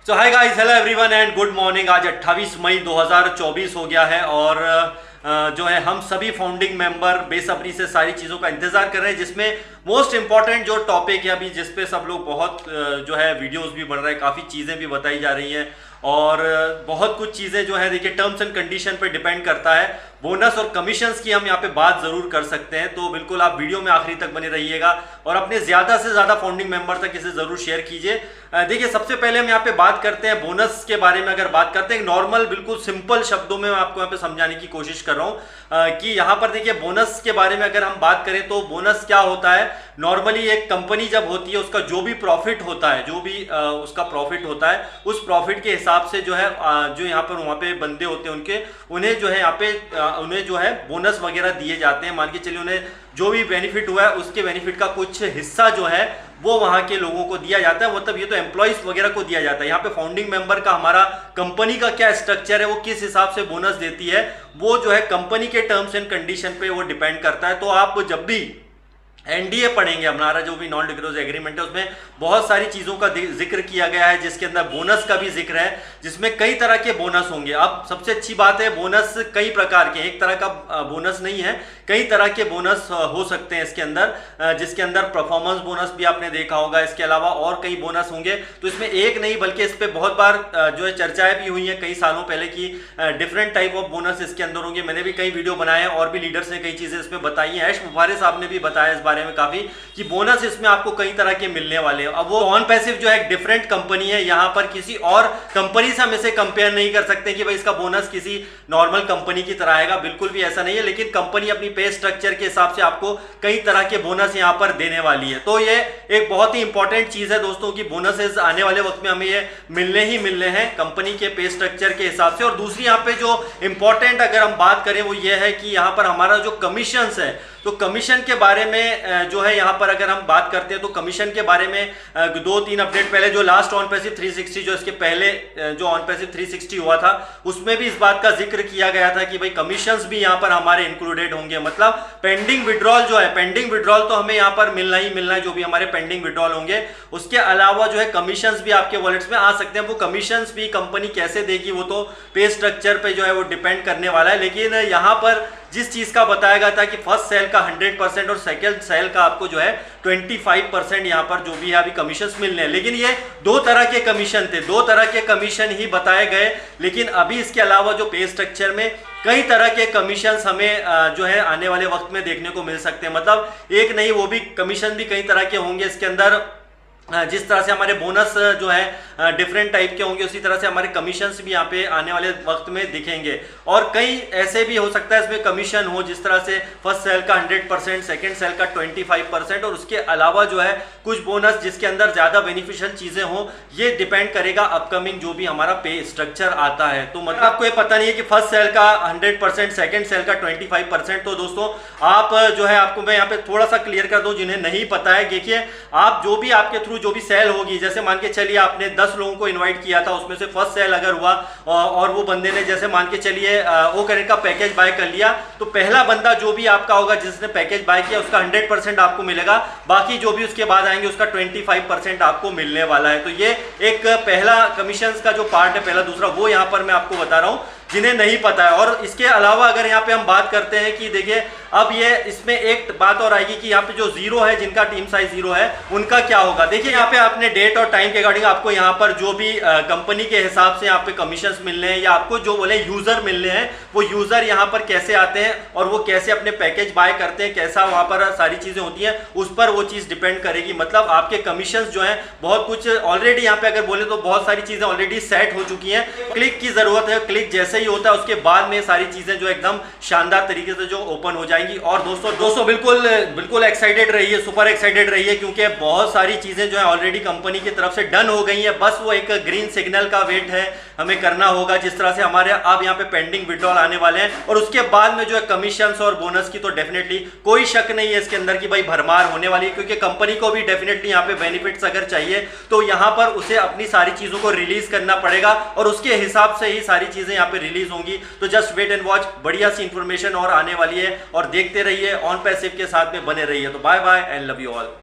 So hi guys, hello everyone and good morning. आज 28 मई 2024 हो गया है और जो है हम सभी फाउंडिंग मेंबर बेसब्री से सारी चीज़ों का इंतजार कर रहे हैं, जिसमें मोस्ट इंपॉर्टेंट जो टॉपिक है अभी जिस पे सब लोग बहुत जो है वीडियोस भी बन रहे हैं, काफ़ी चीज़ें भी बताई जा रही हैं और बहुत कुछ चीज़ें जो है देखिए टर्म्स एंड कंडीशन पे डिपेंड करता है। बोनस और कमीशंस की हम यहाँ पे बात ज़रूर कर सकते हैं, तो बिल्कुल आप वीडियो में आखिरी तक बने रहिएगा और अपने ज़्यादा से ज़्यादा फाउंडिंग मेंबर तक इसे ज़रूर शेयर कीजिए। देखिए सबसे पहले हम यहाँ पे बात करते हैं बोनस के बारे में। अगर बात करते हैं नॉर्मल बिल्कुल सिंपल शब्दों में मैं आपको यहाँ पे समझाने की कोशिश कर रहा हूँ कि यहाँ पर देखिए बोनस के बारे में अगर हम बात करें तो बोनस क्या होता है। नॉर्मली एक कंपनी जब होती है उसका जो भी प्रॉफिट होता है, जो भी उसका प्रॉफिट होता है, उस प्रॉफिट के हिसाब से जो है जो यहाँ पर वहाँ पे बंदे होते हैं उनके उन्हें जो है यहाँ पे उन्हें जो है बोनस वगैरह दिए जाते हैं। मान के चलिए उन्हें जो भी बेनिफिट हुआ है उसके बेनिफिट का कुछ हिस्सा जो है वो वहाँ के लोगों को दिया जाता है। मतलब ये तो एम्प्लॉइज वगैरह को दिया जाता है। यहाँ पे फाउंडिंग मेंबर का हमारा कंपनी का क्या स्ट्रक्चर है, वो किस हिसाब से बोनस देती है, वो जो है कंपनी के टर्म्स एंड कंडीशन पे वो डिपेंड करता है। तो आप जब भी एनडीए पढ़ेंगे, हमारा जो भी नॉन डिस्क्लोजर एग्रीमेंट है, उसमें बहुत सारी चीज़ों का जिक्र किया गया है, जिसके अंदर बोनस का भी जिक्र है, जिसमें कई तरह के बोनस होंगे। अब सबसे अच्छी बात है बोनस कई प्रकार के, एक तरह का बोनस नहीं है, कई तरह के बोनस हो सकते हैं इसके अंदर, जिसके अंदर परफॉर्मेंस बोनस भी आपने देखा होगा। इसके अलावा और कई बोनस होंगे, तो इसमें एक नहीं बल्कि इस पर बहुत बार जो है चर्चाएं भी हुई हैं कई सालों पहले की डिफरेंट टाइप ऑफ बोनस इसके अंदर होंगे। मैंने भी कई वीडियो बनाए हैं और भी लीडर्स ने कई चीज़ें इसमें बताई हैं। ऐश मुफारे साहब ने भी बताया इस बारे में काफी कि बोनस इसमें आपको कई तरह के मिलने वाले हैं। अब वो ऑन पैसिव जो है एक डिफरेंट कंपनी है, यहां पर किसी और कंपनी से हम इसे कंपेयर नहीं कर सकते कि भाई इसका बोनस किसी नॉर्मल कंपनी की तरह आएगा, बिल्कुल भी ऐसा नहीं है। लेकिन कंपनी अपनी पे स्ट्रक्चर के हिसाब से आपको कई तरह के बोनस यहां पर देने वाली है। तो ये एक बहुत ही इंपॉर्टेंट चीज है दोस्तों की बोनसेस आने वाले वक्त में हमें ये मिलने ही मिलने हैं कंपनी के पे स्ट्रक्चर के हिसाब से। और दूसरी यहाँ पे जो इंपॉर्टेंट अगर हम बात करें वो ये है कि यहाँ पर हमारा जो कमीशन है, तो कमीशन के बारे में जो है यहाँ पर अगर हम बात करते हैं तो कमीशन के बारे में 2-3 अपडेट पहले जो लास्ट ऑन पैसिव 360, जो इसके पहले जो ऑन पैसिव 360 हुआ था, उसमें भी इस बात का जिक्र किया गया था कि भाई कमीशंस भी यहाँ पर हमारे इंक्लूडेड होंगे। मतलब पेंडिंग विड्रॉल जो है, पेंडिंग विड्रॉल तो हमें यहाँ पर मिलना ही मिलना है, जो भी हमारे पेंडिंग विड्रॉल होंगे। उसके अलावा जो है कमीशंस भी आपके वॉलेट्स में आ सकते हैं। वो कमीशंस भी कंपनी कैसे देगी वो तो पे स्ट्रक्चर पे जो है वो डिपेंड करने वाला है। लेकिन यहाँ पर जिस चीज का बताया गया था कि फर्स्ट सेल का 100% और सेकंड सेल का आपको जो है 25% यहाँ पर जो भी है अभी कमीशन मिलने हैं। लेकिन ये दो तरह के कमीशन थे, दो तरह के कमीशन ही बताए गए। लेकिन अभी इसके अलावा जो पे स्ट्रक्चर में कई तरह के कमीशन हमें जो है आने वाले वक्त में देखने को मिल सकते हैं। मतलब एक नहीं, वो भी कमीशन भी कई तरह के होंगे इसके अंदर। जिस तरह से हमारे बोनस जो है डिफरेंट टाइप के होंगे, उसी तरह से हमारे कमीशंस भी यहाँ पे आने वाले वक्त में दिखेंगे। और कई ऐसे भी हो सकता है इसमें कमीशन हो, जिस तरह से फर्स्ट सेल का 100%, सेकंड सेल का 25% और उसके अलावा जो है कुछ बोनस जिसके अंदर ज़्यादा बेनिफिशियल चीज़ें हों। ये डिपेंड करेगा अपकमिंग जो भी हमारा पे स्ट्रक्चर आता है। तो मतलब आपको ये पता नहीं है कि फर्स्ट सेल का 100%, सेकेंड सेल का 25%। तो दोस्तों आप जो है, आपको मैं यहाँ पे थोड़ा सा क्लियर कर दूँ जिन्हें नहीं पता है। देखिए आप जो भी आपके थ्रू जो भी सेल होगी, जैसे मान के चलिए आपने 10 लोगों को इनवाइट किया था, उसमें से फर्स्ट सेल अगर हुआ और वो बंदे ने जैसे मान के चलिए वो करेंट का पैकेज बाय कर लिया, तो पहला बंदा जो भी आपका होगा जिसने पैकेज बाय किया उसका 100% आपको मिलेगा। बाकी जो भी उसके बाद आएंगे उसका 25% आपको मिलने वाला है। तो ये एक पहला कमीशन का जो पार्ट है, पहला दूसरा, वो यहाँ पर मैं आपको बता रहा हूँ जिन्हें नहीं पता है। और इसके अलावा अगर यहाँ पे हम बात करते हैं कि देखिए अब ये इसमें एक बात और आएगी कि यहाँ पे जो जीरो है, जिनका टीम साइज जीरो है, उनका क्या होगा। देखिए यहाँ पे आपने डेट और टाइम के अकॉर्डिंग आपको यहाँ पर जो भी कंपनी के हिसाब से यहाँ पे कमीशंस मिलने हैं या आपको जो बोले यूजर मिलने हैं, वो यूजर यहाँ पर कैसे आते हैं और वो कैसे अपने पैकेज बाय करते हैं, कैसा वहाँ पर सारी चीजें होती हैं, उस पर वो चीज डिपेंड करेगी। मतलब आपके कमीशंस जो है बहुत कुछ ऑलरेडी यहाँ पे अगर बोले तो बहुत सारी चीजें ऑलरेडी सेट हो चुकी हैं। क्लिक की जरूरत है, क्लिक जैसे ही होता है उसके बाद में सारी चीजें जो एकदम शानदार तरीके से जो ओपन हो जाएंगी। और दोस्तों बिल्कुल एक्साइटेड रहिए, सुपर एक्साइटेड रहिए, क्योंकि बहुत सारी चीजें जो है ऑलरेडी कंपनी की तरफ से डन हो गई है। बस वो एक ग्रीन सिग्नल का वेट है हमें करना होगा। जिस तरह से हमारे अब यहाँ पे पेंडिंग विड्रॉल आने वाले हैं और उसके बाद में जो है कमीशंस और बोनस की तो डेफिनेटली कोई शक नहीं है इसके अंदर कि भाई भरमार होने वाली है, क्योंकि कंपनी को भी डेफिनेटली यहाँ पे बेनिफिट्स अगर चाहिए तो यहाँ पर उसे अपनी सारी चीजों को रिलीज करना पड़ेगा और उसके हिसाब से ही सारी चीजें यहाँ पे रिलीज होंगी। तो जस्ट वेट एंड वॉच, बढ़िया सी इंफॉर्मेशन और आने वाली है और देखते रहिए, ऑन पैसिव के साथ में बने रहिए। तो bye bye and love you all.